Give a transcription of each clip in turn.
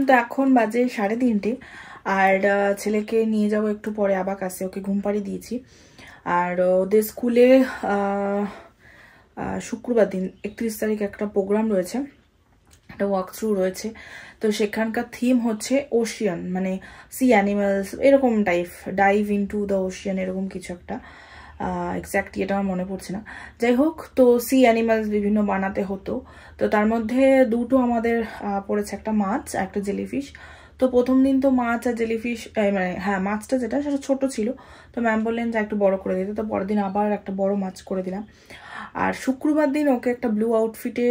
তো এখন বাজে 3:30 আর ছেলেকে নিয়ে যাবো একটু পরে আবাকাসে, ওকে ঘুম পাড়িয়ে দিয়েছি। আর ওদের স্কুলে শুক্রবার দিন 31 তারিখ একটা প্রোগ্রাম রয়েছে, একটা ওয়াক থ্রু রয়েছে। তো সেখানকার থিম হচ্ছে ওশিয়ান, মানে সি অ্যানিমালস এরকম type, dive into the Ocean এরকম কিছু একটা, এক্স্যাক্টলি এটা আমার মনে পড়ছে না। যাই হোক, তো সি অ্যানিমালস বিভিন্ন বানাতে হতো। তো তার মধ্যে দুটো আমাদের পড়েছে, একটা মাছ আর একটা জেলিফিশ। তো প্রথম দিন তো মাছ আর জেলিফিশ, মানে হ্যাঁ মাছটা যেটা সেটা ছোট ছিল, তো ম্যাম বললেন যে একটু বড় করে দিতে, তো পরের দিন আবার একটা বড় মাছ করে দিলাম। আর শুক্রবার দিন ওকে একটা ব্লু আউটফিটে,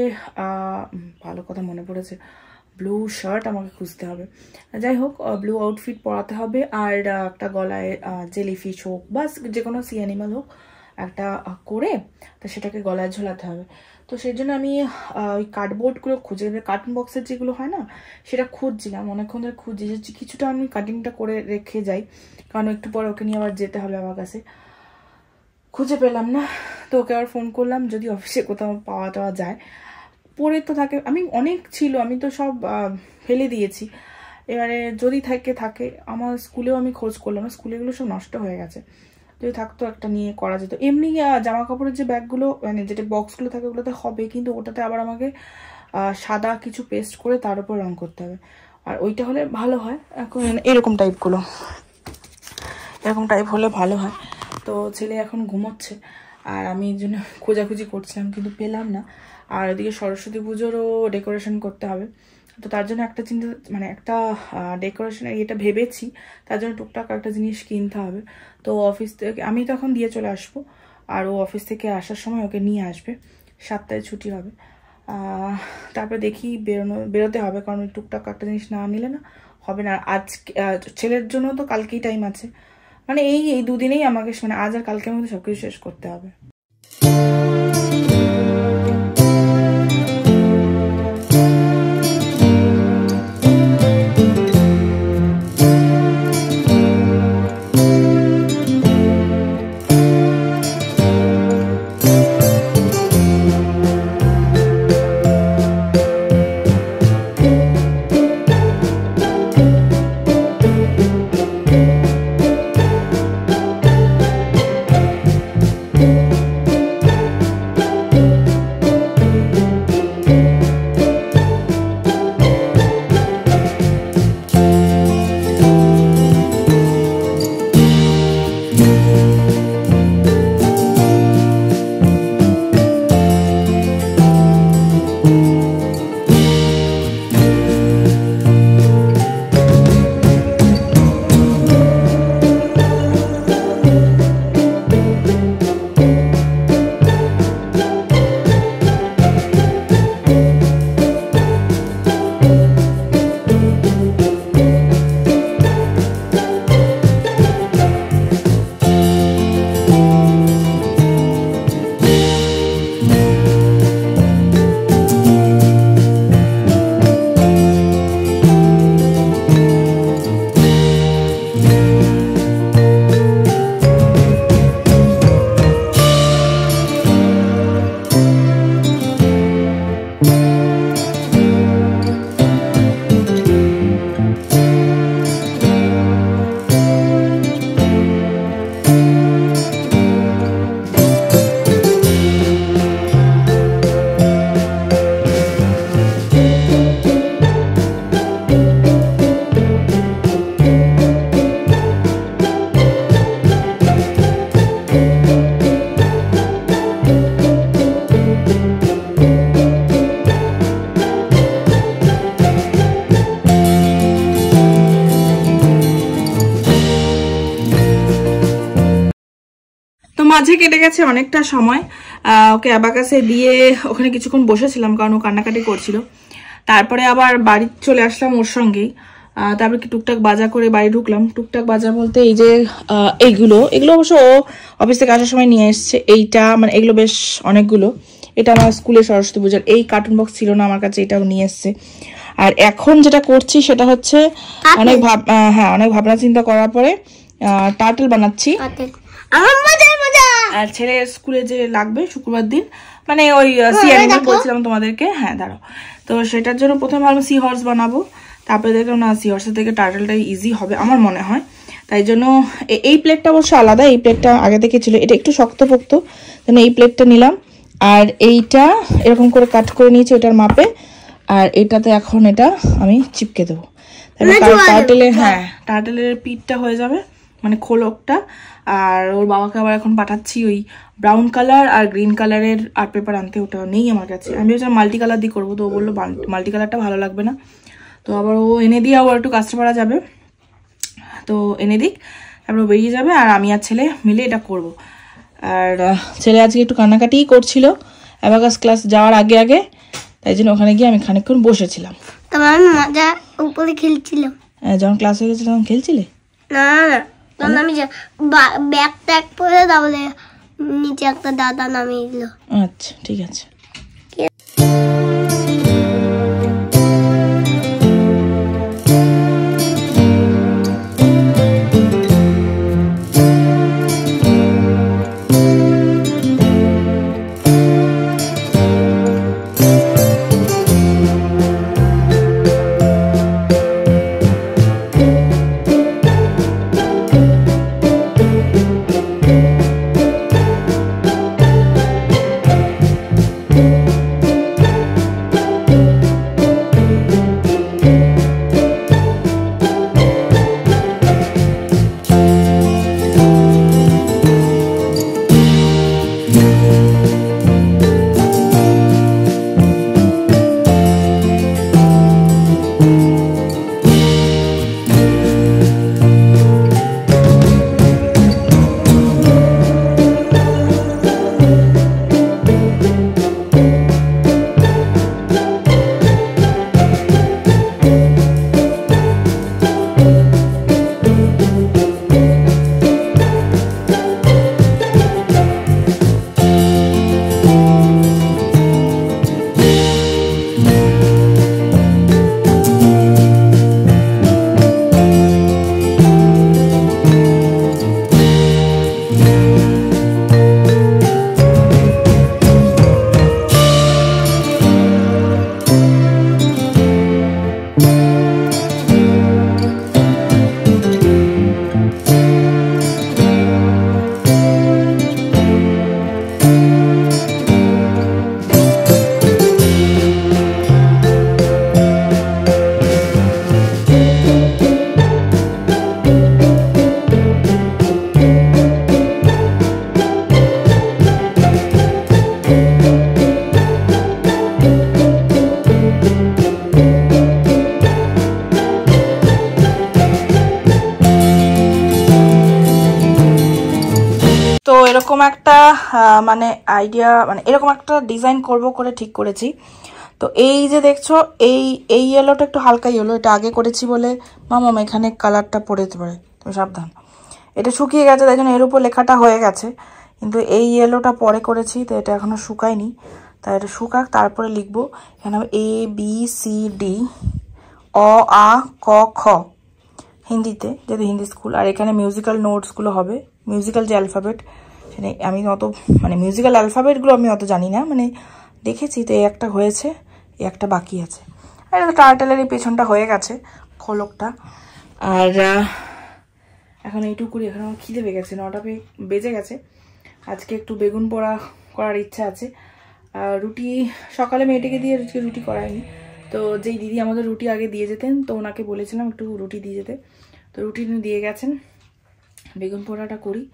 ভালো কথা মনে পড়েছে, ব্লু শার্ট আমাকে খুঁজতে হবে, যাই হোক ব্লু আউটফিট পরাতে হবে। আর একটা গলায় জেলিফিশ হোক বা যে কোনো সি অ্যানিমাল হোক একটা করে, তো সেটাকে গলায় ঝোলাতে হবে। তো সেই জন্য আমি ওই কার্ডবোর্ডগুলো খুঁজে, কার্টুন বক্সের যেগুলো হয় না সেটা খুঁজছিলাম, অনেকক্ষণ ধরে খুঁজছি যে কিছুটা আমি কাটিংটা করে রেখে যাই, কারণ একটু পরে ওকে নিয়ে আবার যেতে হবে আমার কাছে। খুঁজে পেলাম না, তো ওকে আবার ফোন করলাম যদি অফিসে কোথাও পাওয়া টাওয়া যায়। পরে তো থাকে, আমি অনেক ছিল, আমি তো সব ফেলে দিয়েছি, এবারে যদি থাকে আমার স্কুলেও আমি খোঁজ করলাম, স্কুলেগুলো সব নষ্ট হয়ে গেছে, যদি থাকতো একটা নিয়ে করা যেত। এমনি জামা কাপড়ের যে ব্যাগগুলো মানে যেটা বক্সগুলো থাকে ওগুলোতে হবে, কিন্তু ওটাতে আবার আমাকে সাদা কিছু পেস্ট করে তার উপর রং করতে হবে, আর ওইটা হলে ভালো হয়। এখন এরকম টাইপগুলো, এরকম টাইপ হলে ভালো হয়। তো ছেলে এখন ঘুমোচ্ছে আর আমি এই জন্য খোঁজাখুঁজি করছিলাম কিন্তু পেলাম না। আর ওদিকে সরস্বতী পুজোরও ডেকোরেশন করতে হবে, তো তার জন্য একটা চিন্তা, মানে একটা ডেকোরেশনের এটা ভেবেছি, তার জন্য টুকটাক একটা জিনিস কিনতে হবে। তো অফিস থেকে আমি তো এখন দিয়ে চলে আসবো, আর ও অফিস থেকে আসার সময় ওকে নিয়ে আসবে, 7টায় ছুটি হবে। তারপরে দেখি বেরোতে হবে, কারণ টুকটাক একটা জিনিস না নিলে না হবে না। আজকে ছেলের জন্য তো কালকেই টাইম আছে, মানে এই দুদিনেই আমাকে, মানে আজ আর কালকের মধ্যে সবকিছু শেষ করতে হবে। মাঝে কেটে গেছে অনেকটা সময়, ওকে অ্যাবাকাসে দিয়ে ওখানে কিছুক্ষণ বসেছিলাম কারণ ও কান্নাকাটি করছিল। তারপরে আবার বাড়ি চলে আসলাম ওর সঙ্গেই, তারপরে কি টুকটাক বাজার করে বাড়ি ঢুকলাম। টুকটাক বাজার বলতে এই যে এগুলো অবশ্য ও অফিস থেকে আসার সময় নিয়ে এসছে, এইটা মানে এগুলো বেশ অনেকগুলো, এটা আমার স্কুলে সরস্বতী পূজার, এই কার্টুন বক্স ছিল না আমার কাছে, এটাও নিয়ে এসছে। আর এখন যেটা করছি সেটা হচ্ছে অনেক ভাবনা চিন্তা করার পরে টার্টল বানাচ্ছি। আর ছেলের স্কুলে যে লাগবে শুক্রবার দিন, মানে ওই সি অ্যানিমাল বলছিলাম তোমাদেরকে, হ্যাঁ দাঁড়াও, তো সেটার জন্য প্রথমে ভাবলাম সি হর্স বানাবো, তারপরে দেখলাম না সিহর্সের থেকে টার্টলটাই ইজি হবে আমার মনে হয়, তাই জন্য এই প্লেটটা অবশ্য আলাদা, এই প্লেটটা আগে থেকে ছিল, এটা একটু শক্তপোক্ত, তাহলে এই প্লেটটা নিলাম। আর এইটা এরকম করে কাট করে নিয়েছি এটার মাপে, আর এটাতে এখন এটা আমি চিপকে দেবো, টার্টেলের, হ্যাঁ টার্টেলের পিঠটা হয়ে যাবে, মানে খোলকটা। আর ওর বাবাকে আবার এখন পাঠাচ্ছি ওই ব্রাউন কালার আর গ্রিন কালারের আর্ট পেপার আনতে, ওটা নেই আমার কাছে। আমি হচ্ছে মাল্টি কালার দিয়ে করবো, তো ও বললো মাল্টি কালারটা ভালো লাগবে না, তো আবার ও এনে দিয়ে আবার একটু কাস্টমারা যাবে, তো এনে দিক, তারপর বেরিয়ে যাবে, আর আমি আর ছেলে মিলে এটা করব। আর ছেলে আজকে একটু কান্নাকাটিই করছিল অ্যাবাকাস ক্লাস যাওয়ার আগে আগে, তাই জন্য ওখানে গিয়ে আমি খানিকক্ষণ বসেছিলাম। তোমার মজা উপরে খেলছিলাম। যখন ক্লাস হয়ে গেছে তখন খেলছিলে? না না, তখন আমি ব্যাগ ট্যাগ পরে তাহলে নিচে একটা দাদা নামিয়ে দিল। আচ্ছা ঠিক আছে। এরকম একটা মানে আইডিয়া, মানে এরকম একটা ডিজাইন করব করে ঠিক করেছি। তো এই যে দেখছো এই ইয়েলোটা একটু হালকা ইয়েলো, এটা আগে করেছি বলে মামা এখানে কালারটা পড়ে পারে, তুমি সাবধান। এটা শুকিয়ে গেছে তাই জন্য এর উপর লেখাটা হয়ে গেছে, কিন্তু এই ইয়েলোটা পরে করেছি, তো এটা এখনো শুকায়নি, তাই এটা শুকাক তারপরে লিখবো। এখানে ABCD অ আ ক খ হিন্দিতে, যেহেতু হিন্দি স্কুল। আর এখানে মিউজিক্যাল নোটসগুলো হবে, মিউজিক্যাল যে অ্যালফাবেট, সেটা আমি অত মানে মিউজিক্যাল অ্যালফাবেটগুলো আমি অত জানি না, মানে দেখেছি তো এই একটা হয়েছে, এই একটা বাকি আছে। আর এটা টার্টেলের এই পেছনটা হয়ে গেছে খোলকটা। আর এখন এইটুকুরি, এখন আমার খিদে পেয়ে গেছে, 9টা বেজে গেছে। আজকে একটু বেগুন পোড়া করার ইচ্ছা আছে। রুটি সকালে মেয়েটাকে দিয়ে রুটি করায়নি, তো যেই দিদি আমাদের রুটি আগে দিয়ে যেতেন, তো ওনাকে বলেছিলাম একটু রুটি দিয়ে যেতে, তো রুটি দিয়ে গেছেন। বেগুন পোড়াটা করি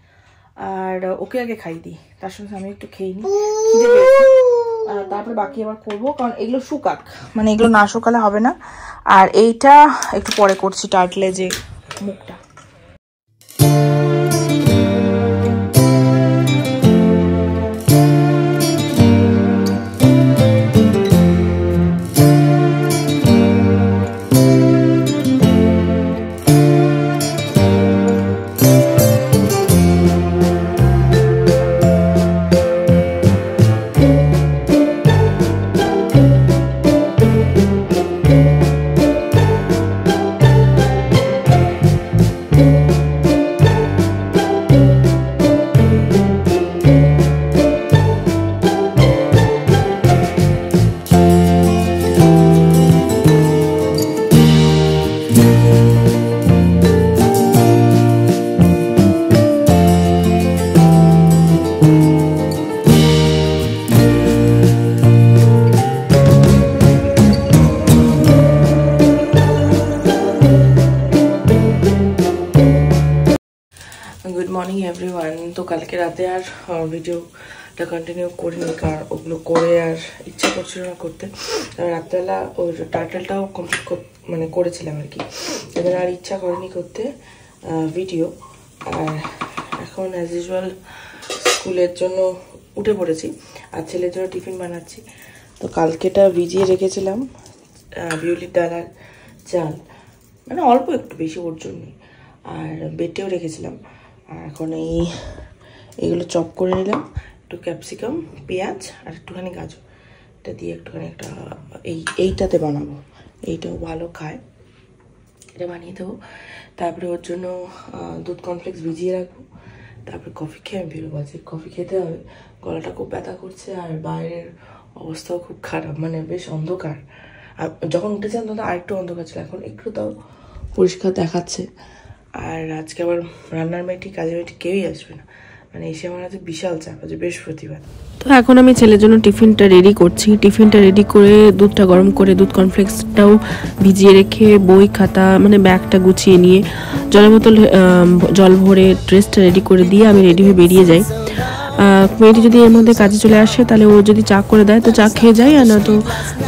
আর ওকে আগে খাই দিই, তার সঙ্গে আমি একটু খেয়ে নিই, খিদে পেয়েছি। তারপরে বাকি আবার করবো, কারণ এগুলো শুকাক, মানে এগুলো না শুকালে হবে না। আর এইটা একটু পরে করছি, টার্টলে যে মুখটা। Morning everyone. তো কালকে রাতে আর ভিডিওটা কন্টিনিউ করিনি, কারণ ওগুলো করে আর ইচ্ছা করছিল না করতে। রাত্রেবেলা ওই টাইটেলটাও কমপ্লিট মানে করেছিলাম আর কি, এবার আর ইচ্ছা করেনি করতে ভিডিও। আর এখন অ্যাজ ইউজুয়াল স্কুলের জন্য উঠে পড়েছি, আর ছেলের জন্য টিফিন বানাচ্ছি। তো কালকেটা ভিজিয়ে রেখেছিলাম বিউলির ডাল আর চাল, মানে অল্প একটু, বেশি ওর জন্যই, আর বেটেও রেখেছিলাম। আর এখন এইগুলো চপ করে নিলাম, একটু ক্যাপসিকাম, পেঁয়াজ আর একটুখানি গাজর, এটা দিয়ে একটুখানি একটা এইটাতে বানাবো, এইটাও ভালো খায়, এটা বানিয়ে দেবো। তারপরে ওর জন্য দুধ কর্নফ্লেক্স ভিজিয়ে রাখবো, তারপরে কফি খেয়ে আমি বেরোবো। আজকে কফি খেতে হবে, গলাটা খুব ব্যথা করছে, আর বাইরের অবস্থাও খুব খারাপ, মানে বেশ অন্ধকার। আর যখন উঠেছিলাম তখন আরেকটু অন্ধকার ছিল, এখন একটু তাও পরিষ্কার দেখাচ্ছে। আর আজকে আবার রান্নার মেয়েটি, কাজের মেয়েটি কেউই আসবে না, মানে এসে আমার হাতে বিশাল চাপ আছে, বৃহস্পতিবার। তো এখন আমি ছেলের জন্য টিফিনটা রেডি করছি। টিফিনটা রেডি করে দুধটা গরম করে দুধ কর্নফ্লেক্সটাও ভিজিয়ে রেখে বই খাতা মানে ব্যাগটা গুছিয়ে নিয়ে জলের বোতল জল ভরে ড্রেসটা রেডি করে দিয়ে আমি রেডি হয়ে বেরিয়ে যাই। মেয়েটি যদি এর মধ্যে কাজে চলে আসে তাহলে ও যদি চা করে দেয় তো চা খেয়ে যাই, আর নয়তো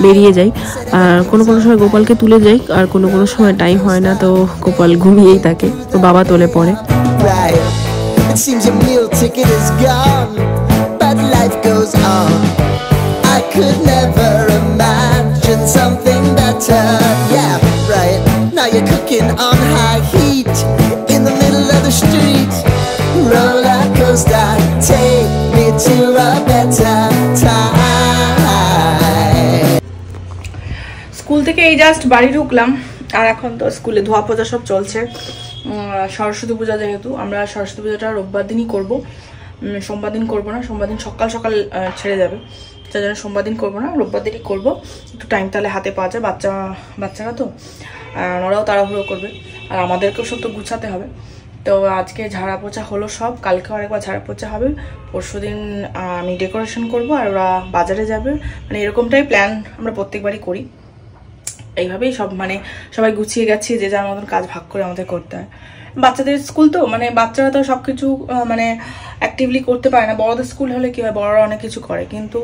বেরিয়ে যাই। আর কোনো সময় গোপালকে তুলে যাই, আর কোনো সময় টাইম হয় না, তো গোপাল ঘুমিয়েই থাকে, তো বাবা তোলে পড়ে। It seems your meal ticket is gone, but life goes on. I could never imagine something better. Yeah, right. Now you're cooking on high heat in the middle of the street. Roller coaster, take me to a better time. School থেকে এই just বাড়ি ঢুকলাম, আর এখন তো স্কুলে ধোয়া পোজা সব চলছে। সরস্বতী পূজা, যেহেতু আমরা সরস্বতী পূজাটা রোববার দিনই করবো, সোমবার দিন করবো না, সোমবার দিন সকাল সকাল ছেড়ে যাবে, তার জন্য সোমবার দিন করবো না, রোববার দিনই করবো। একটু টাইম তাহলে হাতে পাওয়া যায়, বাচ্চারা তো ওরাও তাড়াহুড়ো করবে, আর আমাদেরকেও সব তো গুছাতে হবে। তো আজকে ঝাড়া পোছা হলো সব, কালকেও আরেকবার ঝাড়া পোছা হবে, পরশু দিন আমি ডেকোরেশন করবো, আর ওরা বাজারে যাবে, মানে এরকমটাই প্ল্যান আমরা প্রত্যেকবারই করি। এইভাবেই সব, মানে সবাই গুছিয়ে গেছি, যে যার মতন কাজ ভাগ করে আমাদের করতে হয়। বাচ্চাদের স্কুল তো, মানে বাচ্চারা তো সব কিছু মানে অ্যাক্টিভলি করতে পারে না। বড়দের স্কুল হলে কি হয়, বড়রা অনেক কিছু করে, কিন্তু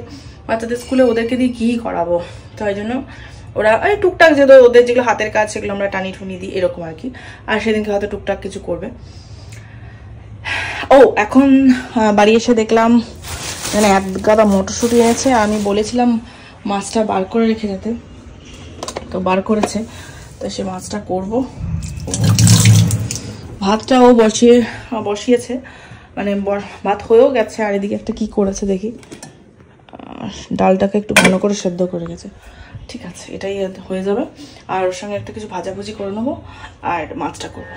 বাচ্চাদের স্কুলে ওদেরকে দিয়ে কী করাবো, তো এই জন্য ওরা এই টুকটাক যেহেতু ওদের যেগুলো হাতের কাজ সেগুলো আমরা টানি ঠুনি দিই, এরকম আর কি। আর সেদিনকে হয়তো টুকটাক কিছু করবে। ও এখন বাড়ি এসে দেখলাম মানে এক গাদা মটরশুঁটি এনেছে, আমি বলেছিলাম মাছটা বার করে রেখে যেতে, তো বার করেছে, তো সে মাছটা করব। ভাতটাও বসিয়েছে, মানে ভাত হয়েও গেছে, আর এদিকে একটা কি করেছে দেখি, ডালটাকে একটু ঘন করে সেদ্ধ করে গেছে। ঠিক আছে, এটাই হয়ে যাবে। আর ওর সঙ্গে একটা কিছু ভাজাভুজি করে নেবো, আর মাছটা করবো।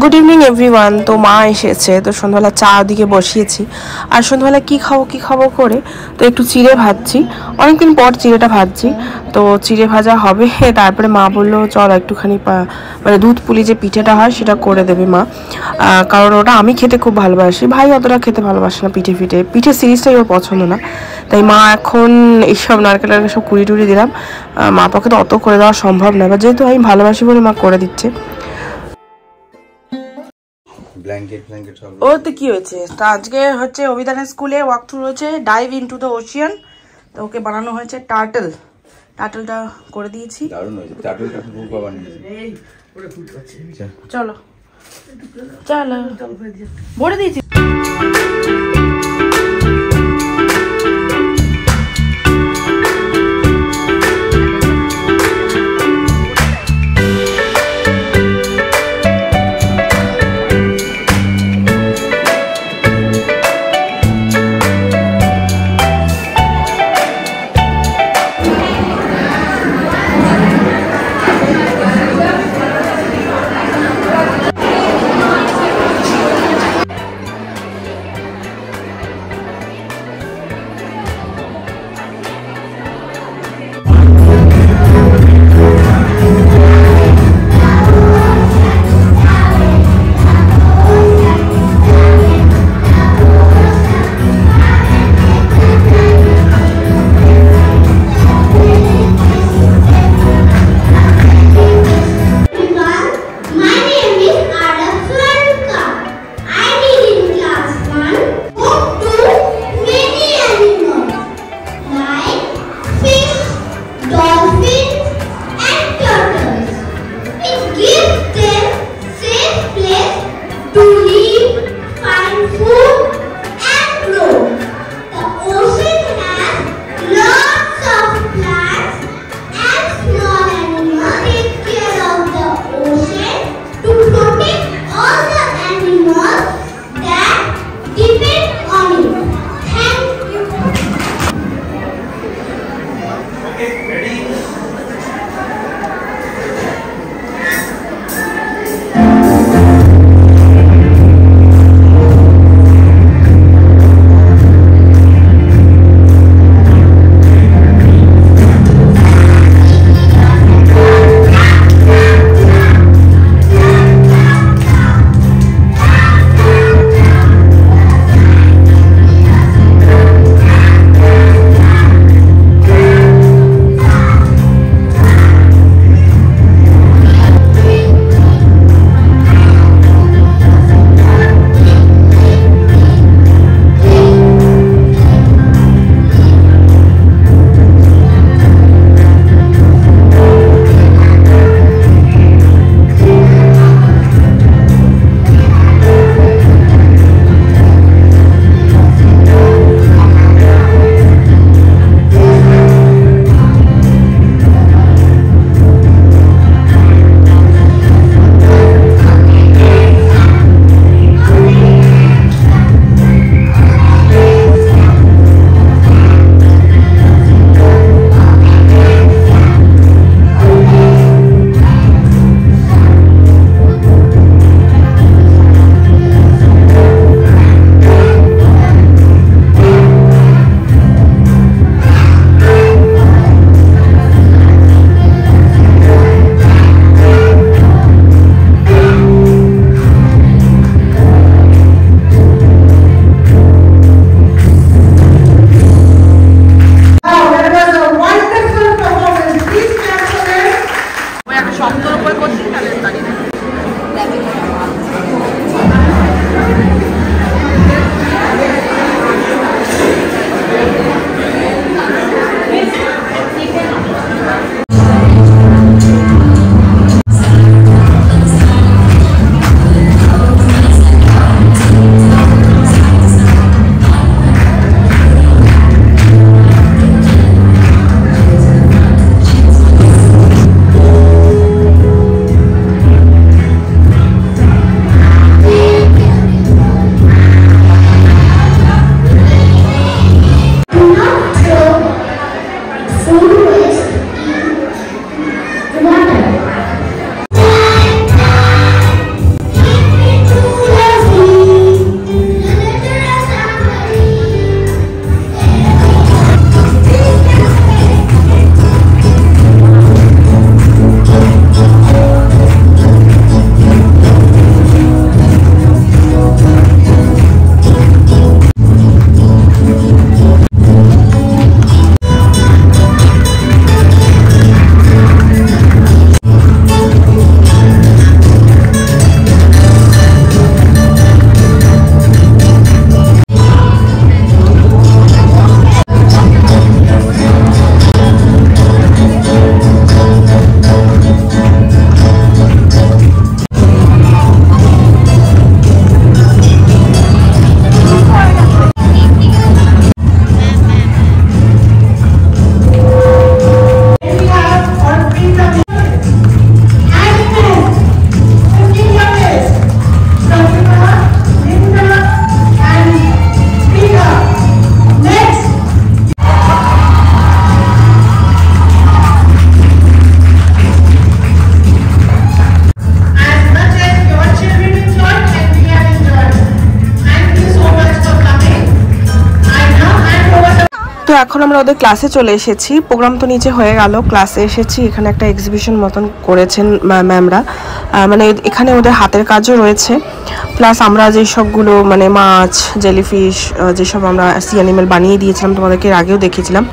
Good evening everyone. তো মা এসেছে, তো সন্ধ্যাবেলা চা ওদিকে বসিয়েছি, আর সন্ধ্যাবেলা কি খাবো করে তো একটু চিড়ে ভাজছি, অনেকদিন পর চিড়েটা ভাজছি, তো চিড়ে ভাজা হবে। তারপরে মা বললো চল একটুখানি মানে দুধ পুলি যে পিঠেটা হয় সেটা করে দেবে মা, কারণ ওটা আমি খেতে খুব ভালোবাসি, ভাই অতটা খেতে ভালোবাসে না পিঠে সিরিজটাই ওর পছন্দ না। তাই মা এখন এইসব নারকেল সব কুড়ি দিলাম, মা পক্ষে তো অত করে দেওয়া সম্ভব না, এবার যেহেতু আমি ভালোবাসি বলে মা করে দিচ্ছে। ওতে কি হয়েছে, তা আজকে হচ্ছে অভিধানের স্কুলে ওয়াক থ্রু রয়েছে, ডাইভ ইনটু দ্য ওশিয়ান, তো ওকে বানানো হয়েছে টার্টলটা করে দিয়েছি। চলো ভরে দিয়েছি। এখন আমরা ওদের ক্লাসে চলে এসেছি, প্রোগ্রাম তো নিচে হয়ে গেল, ক্লাসে এসেছি। এখানে একটা এক্সিবিশন মতন করেছেন ম্যামরা, মানে এখানে ওদের হাতের কাজও রয়েছে, প্লাস আমরা যেই সবগুলো মানে মাছ, জেলিফিশ, যেসব আমরা সি অ্যানিমেল বানিয়ে দিয়েছিলাম তোমাদেরকে আগেও দেখিয়েছিলাম,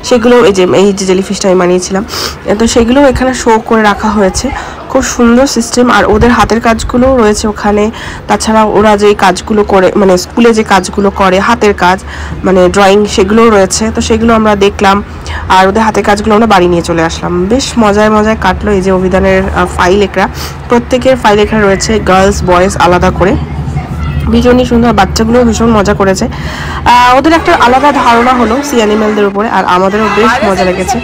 সেগুলো এই যে জেলিফিশটা আমি বানিয়েছিলাম, তো সেগুলো এখানে শো করে রাখা হয়েছে। খুব সুন্দর সিস্টেম, আর ওদের হাতের কাজগুলোও রয়েছে ওখানে। তাছাড়া ওরা যে কাজগুলো করে, মানে স্কুলে যে কাজগুলো করে হাতের কাজ, মানে ড্রয়িং, সেগুলোও রয়েছে। তো সেগুলো আমরা দেখলাম, আর ওদের হাতের কাজগুলো আমরা বাড়ি নিয়ে চলে আসলাম। বেশ মজায় মজায় কাটলো। এই যে অভিধানের ফাইল এঁকড়া, প্রত্যেকের ফাইল এঁকড়া রয়েছে, গার্লস বয়েজ আলাদা করে, ভীষণই সুন্দর। বাচ্চাগুলোও ভীষণ মজা করেছে। ওদের একটা আলাদা ধারণা হলো সি অ্যানিমেলদের উপরে, আর আমাদেরও বেশ মজা লেগেছে।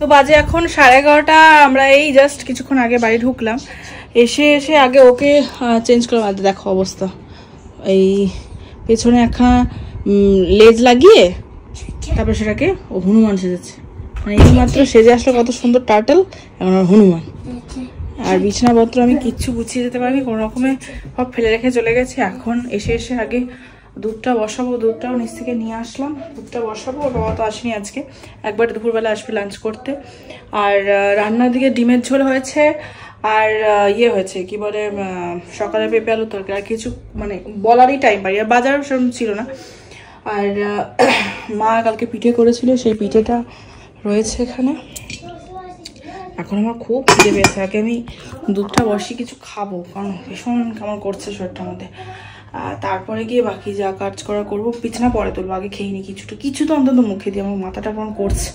তো বাজে এখন 11:30, আমরা এই জাস্ট কিছুক্ষণ আগে বাড়ি ঢুকলাম। এসে আগে ওকে চেঞ্জ করলাম। আজ দেখো অবস্থা, এই পেছনে একখানা লেজ লাগিয়ে তারপর সেটাকে ও হনুমান সেজেছে, মানে এই মাত্র সেজে আসলো কত সুন্দর টার্টল, এখন হনুমান। আর বিছানাপত্র আমি কিচ্ছু গুছিয়ে যেতে পারিনি, কোনো রকমে সব ফেলে রেখে চলে গেছে। এখন এসে আগে দুধটা বসাবো, দুধটাও নিচ থেকে নিয়ে আসলাম, দুধটা বসাবো। ওর বাবা তো আসেনি আজকে, একবার দুপুরবেলা আসবে লাঞ্চ করতে। আর রান্নার দিকে ডিমের ঝোল হয়েছে, আর হয়েছে কি বলে সকালে পেঁপে আলুর তরকারি, আর কিছু মানে বলারই টাইম পাই, আর বাজারও সেরকম ছিল না। আর মা কালকে পিঠে করেছিল, সেই পিঠেটা রয়েছে এখানে। এখন আমার খুব খিদে পেয়েছে, আগে আমি দুধটা বসিয়ে কিছু খাবো, কারণ ভীষণ কেমন করছে শরীরটার মধ্যে। তারপরে গিয়ে বাকি যা কাজ করা করবো। বিছানা পরে তুলবো, আগে খেয়ে নি কিছু তো অন্তত মুখে দিয়ে, আমার মাথাটা কেমন করছে।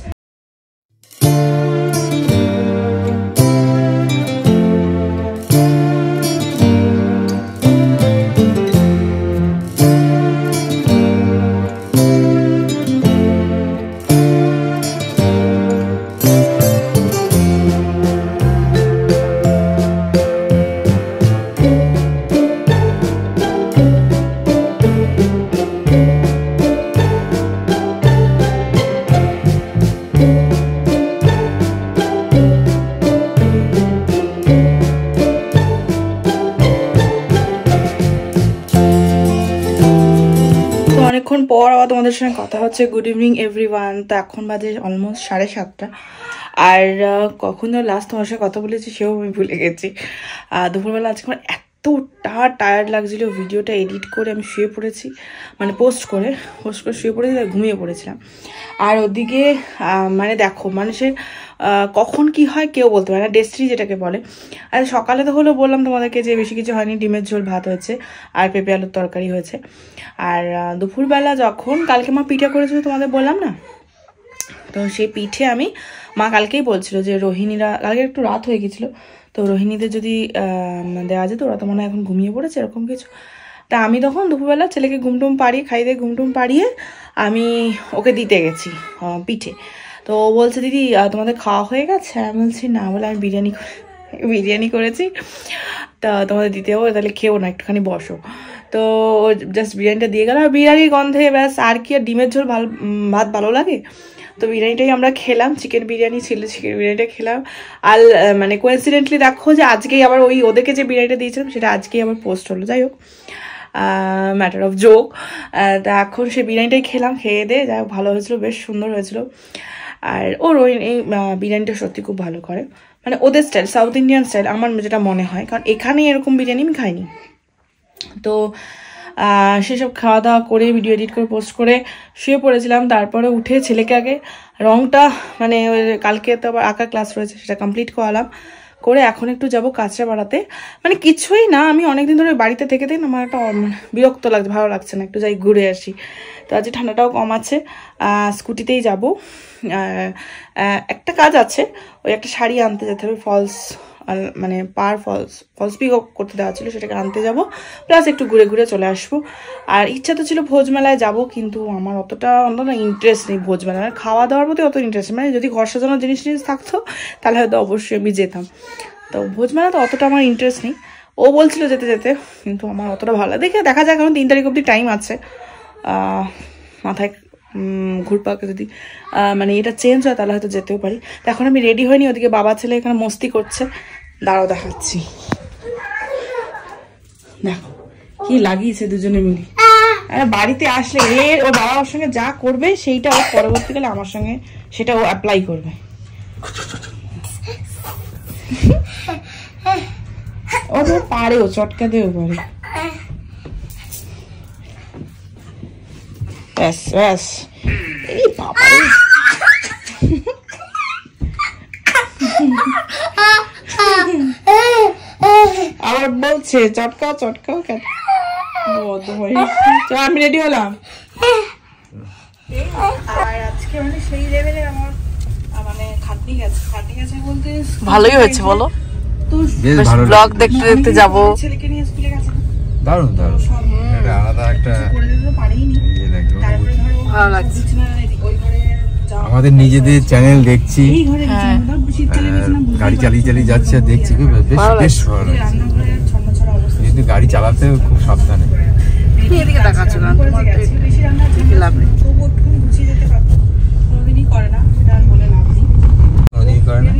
অনেকক্ষণ পর আবার তোমাদের সঙ্গে কথা হচ্ছে। Good evening everyone. তো এখন বাজে অলমোস্ট 7:30, আর কখন লাস্ট তোমার সঙ্গে কথা বলেছি সেও আমি ভুলে গেছি। দুপুরবেলা আজকে আমার এতটা টায়ার্ড লাগছিল, ভিডিওটা এডিট করে আমি শুয়ে পড়েছি, মানে পোস্ট করে শুয়ে পড়েছি, ঘুমিয়ে পড়েছিলাম। আর ওদিকে মানে দেখো মানুষের কখন কি হয় কেউ বলতে পারে না, ডেস্টিনি যেটাকে বলে। আর সকালে তো হলো বললাম তোমাদেরকে যে বেশি কিছু হয়নি, ডিমের ঝোল ভাত হয়েছে আর পেঁপে আলুর তরকারি হয়েছে। আর দুপুরবেলা যখন কালকে মা পিঠে করেছিল তোমাদের বললাম না, তো সেই পিঠে আমি মা কালকেই বলছিল যে রোহিণীরা, কালকে একটু রাত হয়ে গেছিলো, তো রোহিণীদের যদি দেওয়া যেত, ওরা তো মনে হয় এখন ঘুমিয়ে পড়েছে এরকম কিছু। তা আমি তখন দুপুরবেলা ছেলেকে ঘুমটুম পাড়িয়ে খাইয়ে দিয়ে ঘুমটুম পাড়িয়ে আমি ওকে দিতে গেছি পিঠে। তো ও বলছে দিদি তোমাদের খাওয়া হয়ে গেছে? আমি বলছি না, বলে আমি বিরিয়ানি করেছি, তা তোমাদের দিতে হবে, তাহলে খেও না, একটুখানি বসো। তো ও জাস্ট বিরিয়ানিটা দিয়ে গেল, আর বিরিয়ানির গন্ধে ব্যাস, আর কি আর ডিমের ঝোল ভাত ভালো লাগে। তো বিরিয়ানিটাই আমরা খেলাম, চিকেন বিরিয়ানি ছিল, চিকেন বিরিয়ানিটা খেলাম। আর মানে কোইন্সিডেন্টলি দেখো যে আজকেই আবার ওই ওদেরকে যে বিরিয়ানিটা দিয়েছিলাম সেটা আজকেই আবার পোস্ট হলো। যাই হোক, ম্যাটার অফ জোক। তা এখন সে বিরিয়ানিটাই খেলাম, খেয়ে দিয়ে যাই হোক ভালো হয়েছিল, বেশ সুন্দর হয়েছিল। আর ও রোহিণ এই বিরিয়ানিটা সত্যি খুব ভালো করে, মানে ওদের স্টাইল, সাউথ ইন্ডিয়ান স্টাইল আমার যেটা মনে হয়, কারণ এখানে এরকম বিরিয়ানি আমি খাইনি। তো সেসব খাওয়া দাওয়া করে ভিডিও এডিট করে পোস্ট করে শুয়ে পড়েছিলাম। তারপরে উঠে ছেলেকে আগে রংটা, মানে কালকে তো আবার আঁকা ক্লাস রয়েছে, সেটা কমপ্লিট করালাম, করে এখন একটু যাব কাঁচরা বাড়াতে। মানে কিছুই না, আমি অনেকদিন ধরে বাড়িতে থেকে আমার একটা বিরক্ত লাগছে, ভালো লাগছে না, একটু যাই ঘুরে আসি। তো আজকে ঠান্ডাটাও কম আছে, স্কুটিতেই যাব। একটা কাজ আছে, ওই একটা শাড়ি আনতে যেতে হবে, ফলস মানে ফলস পিক করতে দেওয়া ছিল, সেটাকে আনতে যাব, প্লাস একটু ঘুরে ঘুরে চলে আসবো। আর ইচ্ছা তো ছিল ভোজমেলায় যাব, কিন্তু আমার অতটা ইন্টারেস্ট নেই ভোজমেলায়, খাওয়া দাওয়ার প্রতি অত ইন্টারেস্ট নেই। মানে যদি ঘর সাজানোর জিনিস থাকতো তাহলে হয়তো অবশ্যই আমি যেতাম, তো ভোজমেলা তো অতটা আমার ইন্টারেস্ট নেই। ও বলছিল যেতে যেতে, কিন্তু আমার অতটা ভালো দেখা যাক, কারণ 3 তারিখ অবধি টাইম আছে। মাথায় ঘুরপাকে যদি মানে এটা চেঞ্জ হয় তাহলে হয়তো যেতেও পারি। তো এখন আমি রেডি হইনি, ওদিকে বাবা ছেলে এখানে মস্তি করছে, দাঁড়াও দেখাচ্ছি। দেখো কি লাগিয়েছে দুজনে মিলে। বাড়িতে আসলে ওর বাবা ওর সঙ্গে যা করবে সেইটা ও পরবর্তীকালে আমার সঙ্গে সেটা ও অ্যাপ্লাই করবে। ও তো পারে, ও চটকাতেও পারে। ব্যাস ব্যাস, এই বাবা আবার বলছে চটকাও চটকাও কেন। আমি রেডি হলাম। আর আজকে মানে সেই লেভেলে আমার মানে খাটনি গেছে বলতে ভালোই হয়েছে বলো তো। ব্লগ দেখতে দেখতে যাবো, ছেলেকে নিয়ে স্কুলে গেছে। দারুণ দারুণ, এটা আলাদা একটা ভালো লাগছে। আমাদের নিজেদের চ্যানেল দেখছি, গাড়ি চালিয়ে চালিয়ে যাচ্ছে দেখছি, খুব বেশ বেশ ভালো লাগছে। কিন্তু গাড়ি চালাতে খুব সাবধানে। এদিকে দেখাচ্ছ না, তোমার তো লাভ নেই। কোনোদিনই করে না, সেটা আর বলে লাভ নেই। কোনোদিনই করে না।